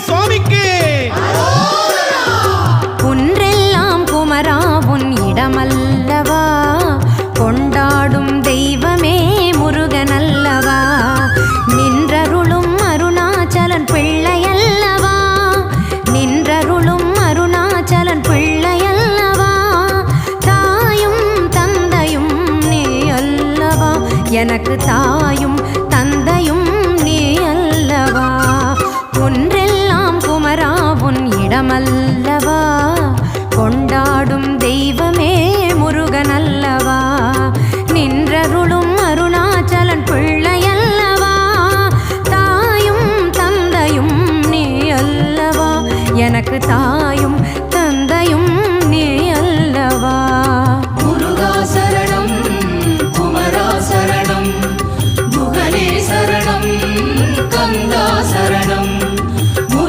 சுவாமிக்கு. குன்றெல்லாம் குமரா உன் இடமல்லவா, கொண்டாடும் தெய்வமே முருகனல்லவா, நின்றருளும் அருணாச்சலன் பிள்ளையல்லவா, நின்றருளும் அருணாச்சலன் பிள்ளையல்லவா, தாயும் தந்தையும் நீ அல்லவா, எனக்கு தாயும் தந்தையும் நீ அல்லவா. குன்றெல்லாம் குமரா உன் இடமல்லவா, கொண்டாடும் தெய்வமே முருகனல்லவா, நின்றருளும் அருணாச்சலன் பிள்ளையல்லவா, தாயும் தந்தையும் நீ அல்லவா, எனக்கு